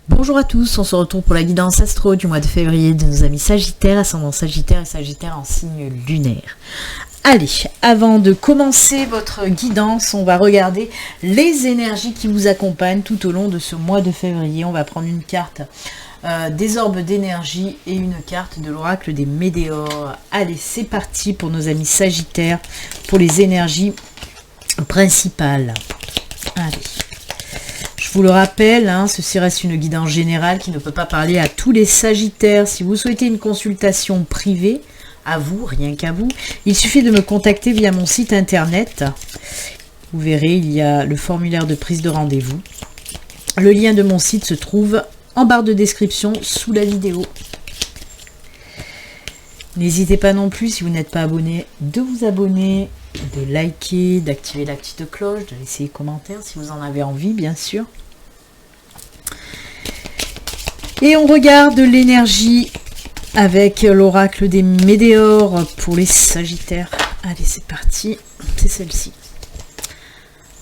Bonjour à tous, on se retrouve pour la guidance astro du mois de février de nos amis Sagittaires, ascendant Sagittaire et Sagittaire en signe lunaire. Allez, avant de commencer votre guidance, on va regarder les énergies qui vous accompagnent tout au long de ce mois de février. On va prendre une carte des orbes d'énergie et une carte de l'oracle des météores. Allez, c'est parti pour nos amis Sagittaires, pour les énergies principales. Allez. Je vous le rappelle, ceci reste une guidance générale qui ne peut pas parler à tous les Sagittaires. Si vous souhaitez une consultation privée, à vous, rien qu'à vous, il suffit de me contacter via mon site internet. Vous verrez, il y a le formulaire de prise de rendez-vous. Le lien de mon site se trouve en barre de description sous la vidéo. N'hésitez pas non plus, si vous n'êtes pas abonné, de vous abonner, de liker, d'activer la petite cloche, de laisser les commentaires si vous en avez envie, bien sûr. Et on regarde l'énergie avec l'oracle des météores pour les Sagittaires. Allez, c'est parti. C'est celle-ci.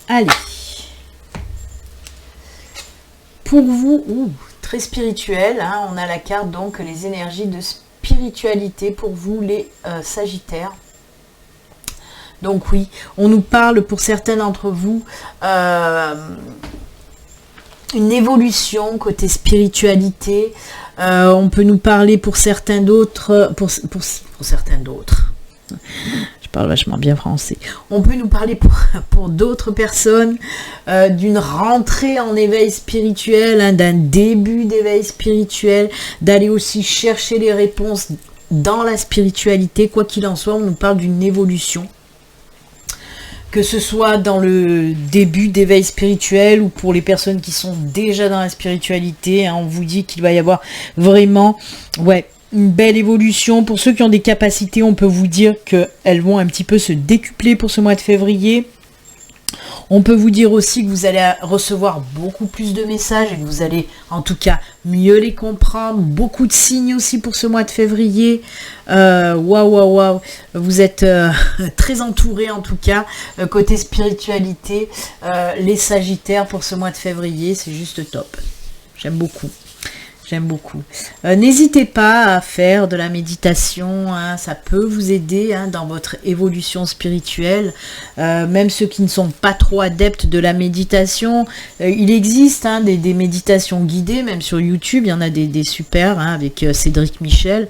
Allez. Pour vous, très spirituel, on a la carte, donc, les énergies de spiritualité pour vous, les Sagittaires. Donc oui, on nous parle pour certains d'entre vous une évolution côté spiritualité. On peut nous parler pour certains d'autres, pour certains d'autres. Je parle vachement bien français. On peut nous parler pour d'autres personnes d'une rentrée en éveil spirituel, d'un début d'éveil spirituel, d'aller aussi chercher les réponses dans la spiritualité. Quoi qu'il en soit, on nous parle d'une évolution. Que ce soit dans le début d'éveil spirituel ou pour les personnes qui sont déjà dans la spiritualité, on vous dit qu'il va y avoir vraiment une belle évolution. Pour ceux qui ont des capacités, on peut vous dire qu'elles vont un petit peu se décupler pour ce mois de février. On peut vous dire aussi que vous allez recevoir beaucoup plus de messages et que vous allez en tout cas mieux les comprendre. Beaucoup de signes aussi pour ce mois de février. Waouh. Vous êtes très entourés en tout cas. Côté spiritualité, les Sagittaires pour ce mois de février, c'est juste top. J'aime beaucoup. N'hésitez pas à faire de la méditation, ça peut vous aider dans votre évolution spirituelle. Même ceux qui ne sont pas trop adeptes de la méditation, il existe des méditations guidées, même sur YouTube, il y en a des super, avec Cédric Michel.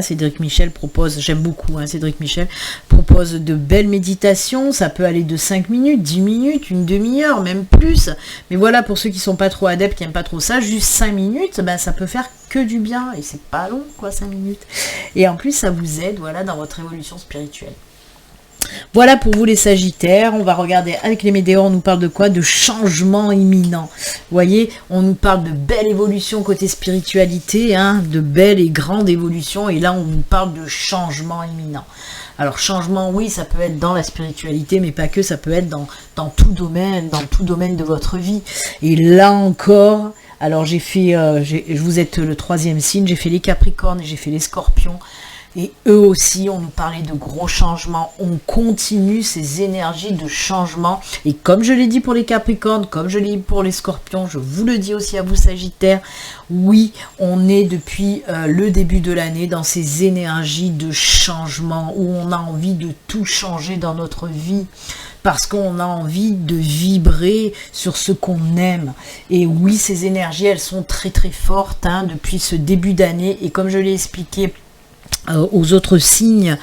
Cédric Michel propose, j'aime beaucoup, Cédric Michel propose de belles méditations, ça peut aller de 5 minutes, 10 minutes, une demi-heure, même plus. Mais voilà, pour ceux qui ne sont pas trop adeptes, qui n'aiment pas trop ça, juste 5 minutes, ça peut faire que du bien, et c'est pas long, 5 minutes. Et en plus, ça vous aide, dans votre évolution spirituelle. Voilà pour vous les Sagittaires. On va regarder avec les météores, on nous parle de quoi? De changement imminent. Vous voyez, on nous parle de belle évolution côté spiritualité, de belle et grande évolution, et là on nous parle de changement imminent. Alors changement, oui, ça peut être dans la spiritualité, mais pas que, ça peut être dans tout domaine de votre vie. Et là encore, alors j'ai fait, vous êtes le 3e signe, j'ai fait les Capricornes et j'ai fait les Scorpions. Et eux aussi, on nous parlait de gros changements. On continue ces énergies de changement. Et comme je l'ai dit pour les Capricornes, comme je l'ai dit pour les Scorpions, je vous le dis aussi à vous Sagittaires, oui, on est depuis le début de l'année dans ces énergies de changement où on a envie de tout changer dans notre vie. Parce qu'on a envie de vibrer sur ce qu'on aime. Et oui, ces énergies, elles sont très très fortes depuis ce début d'année. Et comme je l'ai expliqué aux autres signes,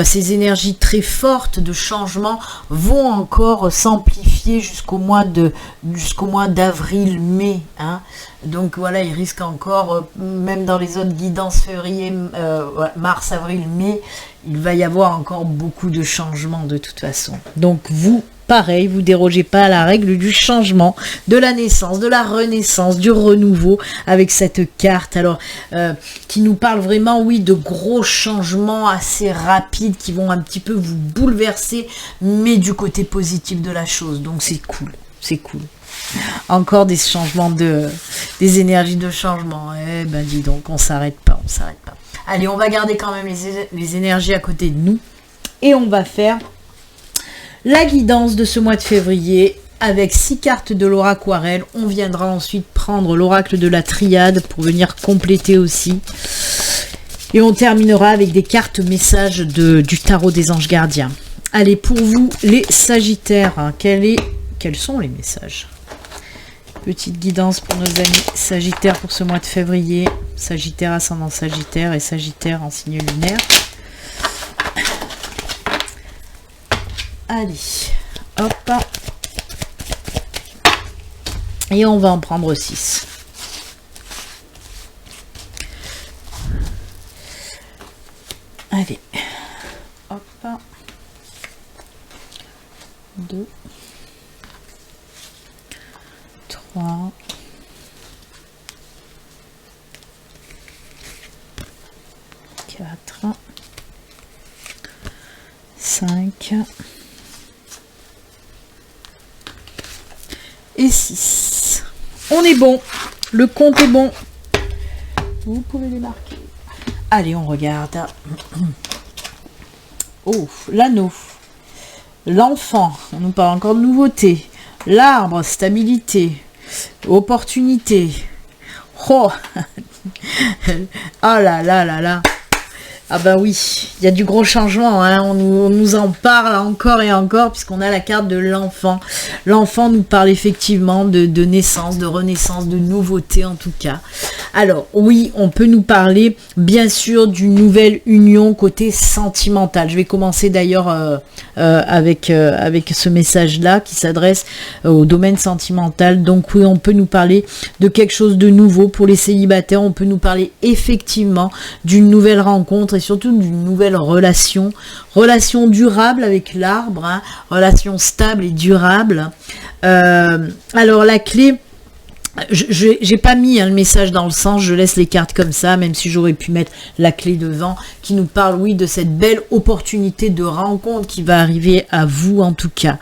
ces énergies très fortes de changement vont encore s'amplifier jusqu'au mois d'avril-mai. Donc voilà, il risque encore, même dans les autres guidances février, mars, avril, mai, il va y avoir encore beaucoup de changements de toute façon. Donc vous, pareil, vous dérogez pas à la règle du changement, de la naissance, de la renaissance, du renouveau avec cette carte. Alors, qui nous parle vraiment, oui, de gros changements assez rapides qui vont un petit peu vous bouleverser, mais du côté positif de la chose. Donc c'est cool. Encore des changements des énergies de changement. Dis donc, on s'arrête pas. Allez, on va garder quand même les énergies à côté de nous et on va faire la guidance de ce mois de février avec 6 cartes de l'oracle aquarelle. On viendra ensuite prendre l'oracle de la triade pour venir compléter aussi. Et on terminera avec des cartes messages du tarot des anges gardiens. Allez, pour vous, les Sagittaires, hein, quels sont les messages? Petite guidance pour nos amis Sagittaires pour ce mois de février. Sagittaire ascendant Sagittaire et Sagittaire en signe lunaire. Allez, hop. Et on va en prendre 6. Allez, hop. 2, 3, 4, 5 et 6. On est bon. Le compte est bon. Vous pouvez les marquer. Allez, on regarde. Oh, l'anneau. L'enfant. On nous parle encore de nouveauté. L'arbre, stabilité. Opportunité. Oh. Oh là là là là. Ah bah oui, il y a du gros changement, hein. On nous en parle encore et encore, puisqu'on a la carte de l'enfant. L'enfant nous parle effectivement de naissance, de renaissance, de nouveauté en tout cas. Alors oui, on peut nous parler bien sûr d'une nouvelle union côté sentimental. Je vais commencer d'ailleurs avec ce message-là qui s'adresse au domaine sentimental. Donc oui, on peut nous parler de quelque chose de nouveau pour les célibataires. On peut nous parler effectivement d'une nouvelle rencontre et surtout d'une nouvelle relation durable avec l'arbre, hein, relation stable et durable. Alors la clé, j'ai pas mis le message dans le sens, je laisse les cartes comme ça, même si j'aurais pu mettre la clé devant, qui nous parle, oui, de cette belle opportunité de rencontre qui va arriver à vous en tout cas.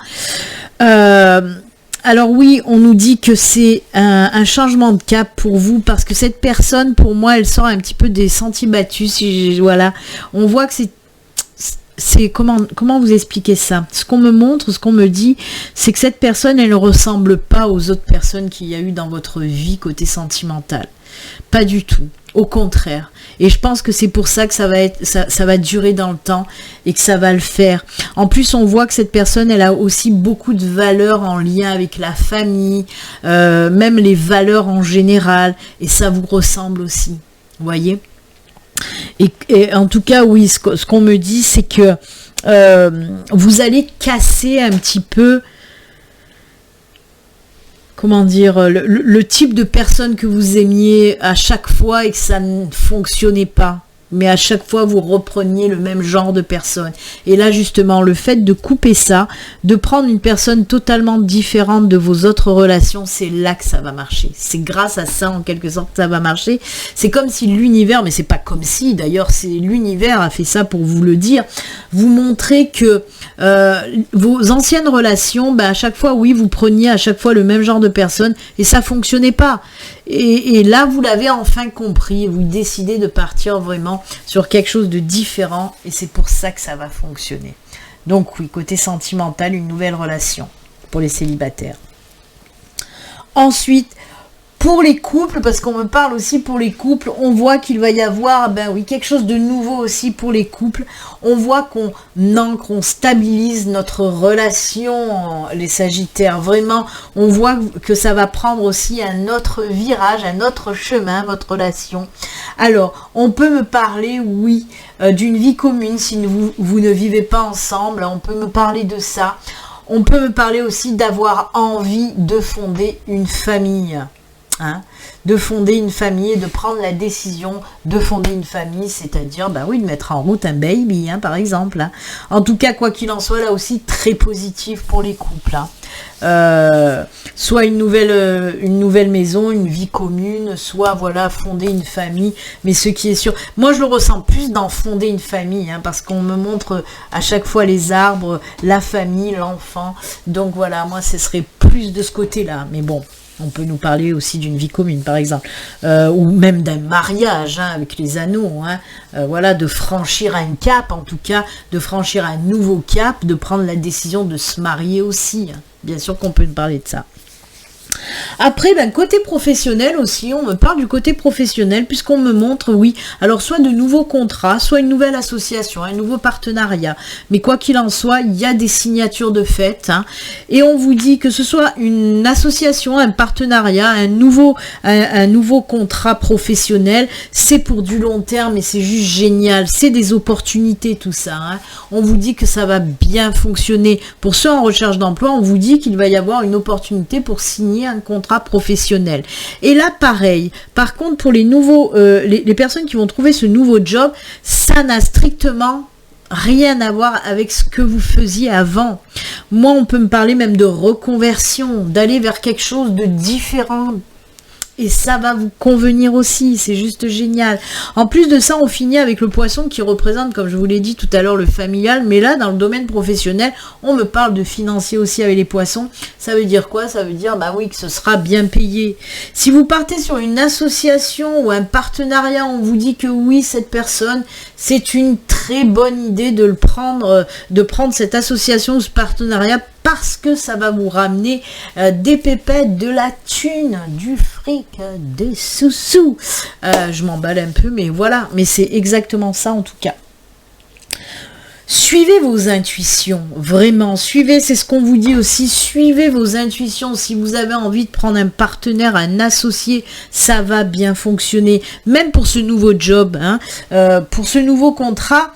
Alors oui, on nous dit que c'est un changement de cap pour vous, parce que cette personne, pour moi, elle sort un petit peu des sentiers battus. Voilà, on voit que c'est comment vous expliquer ça? Ce qu'on me montre, ce qu'on me dit, c'est que cette personne, elle ne ressemble pas aux autres personnes qu'il y a eu dans votre vie côté sentimental. Pas du tout. Au contraire. Et je pense que c'est pour ça que ça va durer dans le temps et que ça va le faire. En plus, on voit que cette personne, elle a aussi beaucoup de valeurs en lien avec la famille, même les valeurs en général. Et ça vous ressemble aussi. Vous voyez? Et en tout cas, oui, ce qu'on me dit, c'est que vous allez casser un petit peu, comment dire, le type de personne que vous aimiez à chaque fois et que ça ne fonctionnait pas. Mais à chaque fois, vous repreniez le même genre de personne. Et là, justement, le fait de couper ça, de prendre une personne totalement différente de vos autres relations, c'est là que ça va marcher. C'est grâce à ça, en quelque sorte, que ça va marcher. C'est comme si l'univers, mais c'est pas comme si, d'ailleurs, c'est l'univers a fait ça pour vous le dire, vous montrer que vos anciennes relations, à chaque fois, oui, vous preniez à chaque fois le même genre de personne et ça fonctionnait pas. Et là, vous l'avez enfin compris, vous décidez de partir vraiment sur quelque chose de différent et c'est pour ça que ça va fonctionner. Donc oui, côté sentimental, une nouvelle relation pour les célibataires. Ensuite, pour les couples, parce qu'on me parle aussi pour les couples, on voit qu'il va y avoir, quelque chose de nouveau aussi pour les couples. On voit qu'on ancre, on stabilise notre relation, les Sagittaires. Vraiment, on voit que ça va prendre aussi un autre virage, un autre chemin, votre relation. Alors, on peut me parler, oui, d'une vie commune si vous ne vivez pas ensemble. On peut me parler de ça. On peut me parler aussi d'avoir envie de fonder une famille. De fonder une famille et de prendre la décision de fonder une famille, c'est-à-dire de mettre en route un baby, par exemple. En tout cas, quoi qu'il en soit, là aussi, très positif pour les couples. Soit une nouvelle maison, une vie commune, soit fonder une famille. Mais ce qui est sûr, moi je le ressens plus dans fonder une famille, parce qu'on me montre à chaque fois les arbres, la famille, l'enfant. Donc voilà, moi ce serait plus de ce côté-là. Mais bon, on peut nous parler aussi d'une vie commune, par exemple, ou même d'un mariage avec les anneaux, de franchir un cap, en tout cas, de franchir un nouveau cap, de prendre la décision de se marier aussi. Bien sûr qu'on peut me parler de ça. Après, ben, côté professionnel aussi, on me parle du côté professionnel puisqu'on me montre, oui, alors soit de nouveaux contrats, soit une nouvelle association, un nouveau partenariat. Mais quoi qu'il en soit, il y a des signatures de fait. Hein, et on vous dit que ce soit une association, un partenariat, un nouveau contrat professionnel, c'est pour du long terme et c'est juste génial. C'est des opportunités tout ça. Hein. On vous dit que ça va bien fonctionner. Pour ceux en recherche d'emploi, on vous dit qu'il va y avoir une opportunité pour signer un contrat professionnel. Et là, pareil. Par contre, pour les nouveaux, les personnes qui vont trouver ce nouveau job, ça n'a strictement rien à voir avec ce que vous faisiez avant. Moi, on peut me parler même de reconversion, d'aller vers quelque chose de différent. Et ça va vous convenir aussi, c'est juste génial. En plus de ça, on finit avec le poisson qui représente, comme je vous l'ai dit tout à l'heure, le familial. Mais là, dans le domaine professionnel, on me parle de financier aussi avec les poissons. Ça veut dire quoi? Ça veut dire, bah oui, que ce sera bien payé. Si vous partez sur une association ou un partenariat, on vous dit que oui, cette personne, c'est une très bonne idée de prendre cette association ou ce partenariat parce que ça va vous ramener des pépettes, de la thune, du fric, des sous-sous. Je m'emballe un peu, mais voilà. Mais c'est exactement ça en tout cas. Suivez vos intuitions, vraiment, suivez, c'est ce qu'on vous dit aussi, suivez vos intuitions. Si vous avez envie de prendre un partenaire, un associé, ça va bien fonctionner. Même pour ce nouveau job, hein, pour ce nouveau contrat,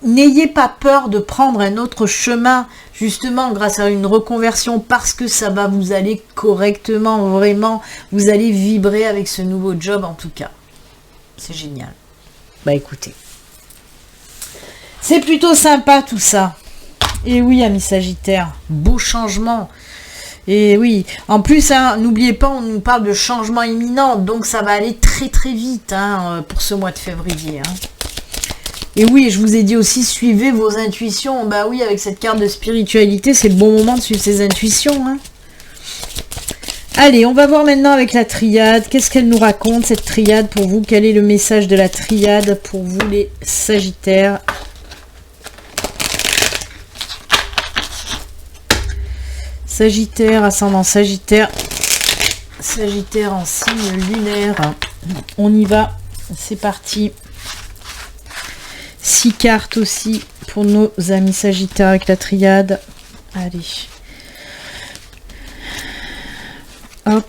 n'ayez pas peur de prendre un autre chemin, justement grâce à une reconversion, parce que ça va vous aller correctement, vraiment, vous allez vibrer avec ce nouveau job en tout cas. C'est génial. Bah écoutez. C'est plutôt sympa tout ça. Et oui, amis Sagittaire, beau changement. Et oui, en plus, hein, n'oubliez pas, on nous parle de changement imminent, donc ça va aller très très vite hein, pour ce mois de février. Hein. Et oui, je vous ai dit aussi, suivez vos intuitions. Bah oui, avec cette carte de spiritualité, c'est le bon moment de suivre ses intuitions. Hein. Allez, on va voir maintenant avec la triade. Qu'est-ce qu'elle nous raconte, cette triade, pour vous? Quel est le message de la triade pour vous, les Sagittaires? Sagittaire, ascendant Sagittaire, Sagittaire en signe lunaire. On y va, c'est parti. 6 cartes aussi pour nos amis Sagittaires avec la triade. Allez. Hop.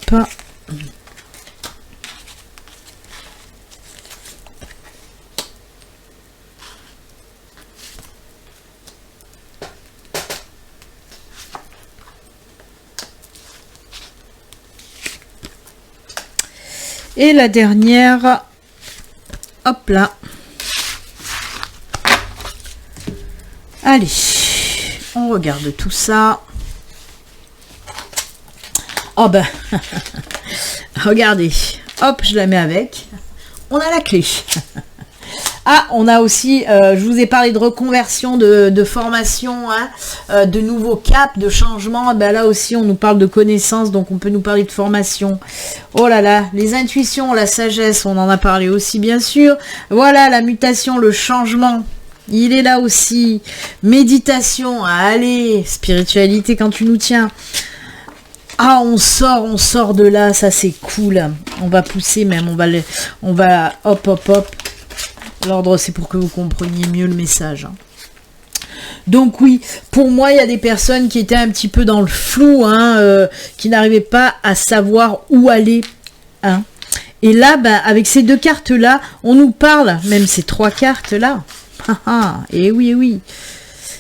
Et la dernière, hop là. Allez, on regarde tout ça. Oh ben, regardez, hop, je la mets avec. On a la clé. Ah, on a aussi, je vous ai parlé de reconversion, de formation, hein, de nouveaux caps, de changements. Ben là aussi, on nous parle de connaissances, donc on peut nous parler de formation. Oh là là, les intuitions, la sagesse, on en a parlé aussi, bien sûr. Voilà, la mutation, le changement, il est là aussi. Méditation, allez, spiritualité quand tu nous tiens. Ah, on sort de là, ça c'est cool. On va pousser même, on va, hop, hop, hop. L'ordre, c'est pour que vous compreniez mieux le message. Donc oui, pour moi, il y a des personnes qui étaient un petit peu dans le flou, hein, qui n'arrivaient pas à savoir où aller. Hein. Et là, bah, avec ces 2 cartes-là, on nous parle, même ces 3 cartes-là. Et oui, et oui.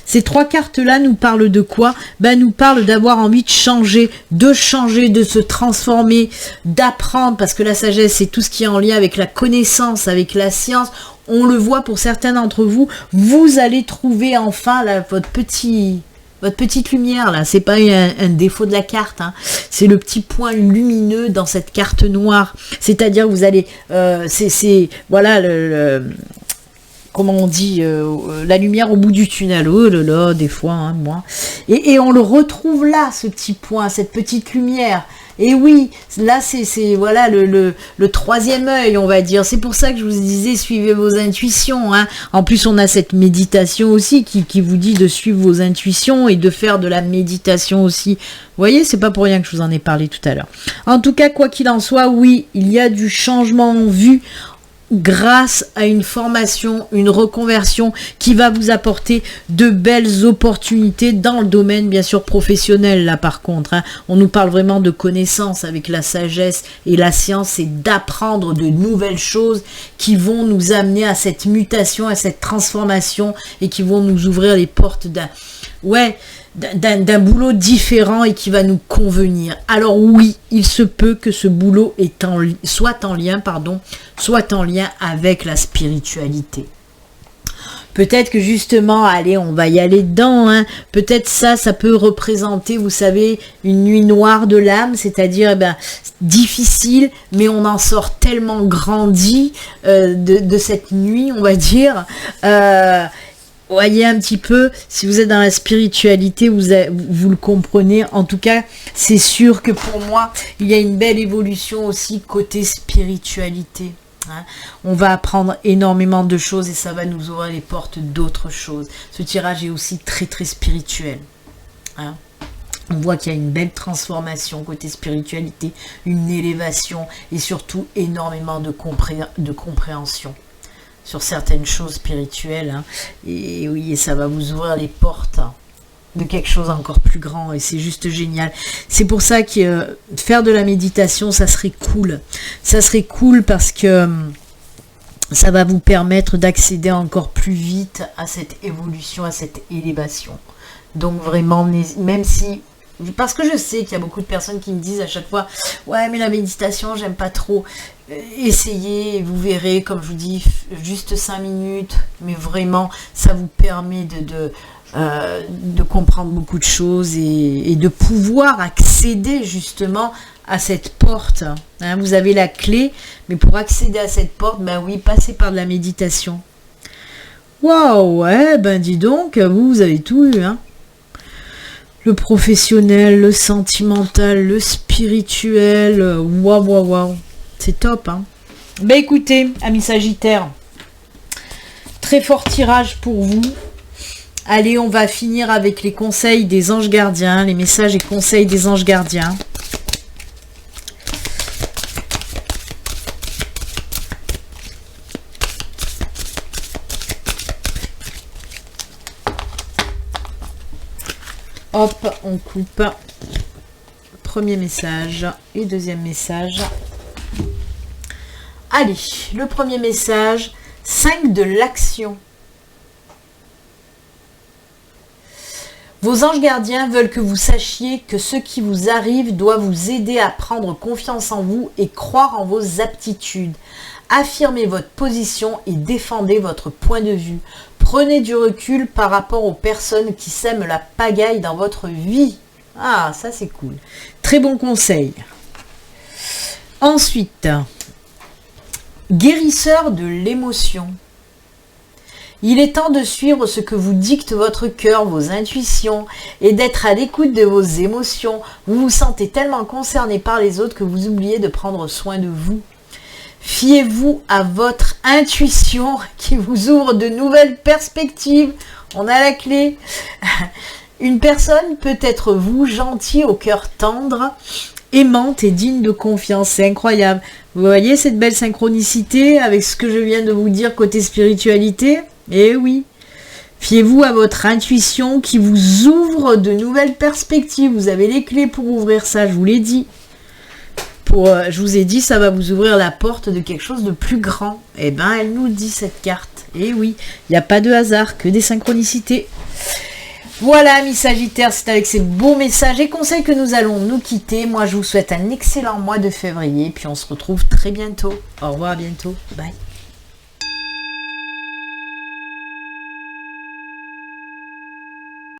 Ces 3 cartes-là nous parlent de quoi? Ben, nous parlent d'avoir envie de changer, de se transformer, d'apprendre, parce que la sagesse, c'est tout ce qui est en lien avec la connaissance, avec la science. On le voit pour certains d'entre vous, vous allez trouver enfin là, votre petite lumière, là. C'est pas un défaut de la carte, hein. C'est le petit point lumineux dans cette carte noire. C'est-à-dire que vous allez... voilà, comment on dit, la lumière au bout du tunnel. Oh là là, des fois, hein, moi. Et on le retrouve là, ce petit point, cette petite lumière. Et oui, là c'est voilà le troisième œil, on va dire. C'est pour ça que je vous disais, suivez vos intuitions. Hein. En plus, on a cette méditation aussi qui vous dit de suivre vos intuitions et de faire de la méditation aussi. Vous voyez, c'est pas pour rien que je vous en ai parlé tout à l'heure. En tout cas, quoi qu'il en soit, oui, il y a du changement en vue grâce à une formation, une reconversion qui va vous apporter de belles opportunités dans le domaine bien sûr professionnel là par contre. Hein. On nous parle vraiment de connaissances avec la sagesse et la science et d'apprendre de nouvelles choses qui vont nous amener à cette mutation, à cette transformation et qui vont nous ouvrir les portes d'un boulot différent et qui va nous convenir. Alors oui, il se peut que ce boulot soit en lien avec la spiritualité. Peut-être que justement, allez, on va y aller dedans, hein. Peut-être ça peut représenter, vous savez, une nuit noire de l'âme, c'est-à-dire difficile, mais on en sort tellement grandi de cette nuit, on va dire. Voyez un petit peu, si vous êtes dans la spiritualité, vous le comprenez. En tout cas, c'est sûr que pour moi, il y a une belle évolution aussi côté spiritualité. Hein. On va apprendre énormément de choses et ça va nous ouvrir les portes d'autres choses. Ce tirage est aussi très très spirituel. Hein. On voit qu'il y a une belle transformation côté spiritualité, une élévation et surtout énormément de compréhension sur certaines choses spirituelles. Hein. Et oui, et ça va vous ouvrir les portes de quelque chose encore plus grand et c'est juste génial. C'est pour ça que faire de la méditation, ça serait cool. Ça serait cool parce que ça va vous permettre d'accéder encore plus vite à cette évolution, à cette élévation. Donc vraiment, même si... Parce que je sais qu'il y a beaucoup de personnes qui me disent à chaque fois « Ouais, mais la méditation, j'aime pas trop. » Essayez et vous verrez, comme je vous dis, juste 5 minutes. Mais vraiment, ça vous permet de comprendre beaucoup de choses et de pouvoir accéder justement à cette porte. Hein, vous avez la clé, mais pour accéder à cette porte, ben oui, passez par de la méditation. Waouh, ouais, ben dis donc, vous avez tout eu, hein. Le professionnel, le sentimental, le spirituel, waouh, c'est top, hein. Ben écoutez, amis Sagittaires, très fort tirage pour vous. Allez, on va finir avec les conseils des anges gardiens, les messages et conseils des anges gardiens. Hop, on coupe. Premier message et deuxième message. Allez, le premier message, 5 de l'action. Vos anges gardiens veulent que vous sachiez que ce qui vous arrive doit vous aider à prendre confiance en vous et croire en vos aptitudes. Affirmez votre position et défendez votre point de vue. Prenez du recul par rapport aux personnes qui sèment la pagaille dans votre vie. Ah, ça c'est cool. Très bon conseil. Ensuite, guérisseur de l'émotion. Il est temps de suivre ce que vous dicte votre cœur, vos intuitions, et d'être à l'écoute de vos émotions. Vous vous sentez tellement concerné par les autres que vous oubliez de prendre soin de vous. Fiez-vous à votre intuition qui vous ouvre de nouvelles perspectives. On a la clé. Une personne peut être vous, gentil, au cœur tendre, aimante et digne de confiance. C'est incroyable. Vous voyez cette belle synchronicité avec ce que je viens de vous dire côté spiritualité? Eh oui. Fiez-vous à votre intuition qui vous ouvre de nouvelles perspectives. Vous avez les clés pour ouvrir ça, je vous l'ai dit. Je vous ai dit, ça va vous ouvrir la porte de quelque chose de plus grand. Eh bien, elle nous dit cette carte. Eh oui, il n'y a pas de hasard, que des synchronicités. Voilà, amis Sagittaires, c'est avec ces beaux messages et conseils que nous allons nous quitter. Moi, je vous souhaite un excellent mois de février. Puis on se retrouve très bientôt. Au revoir, à bientôt. Bye.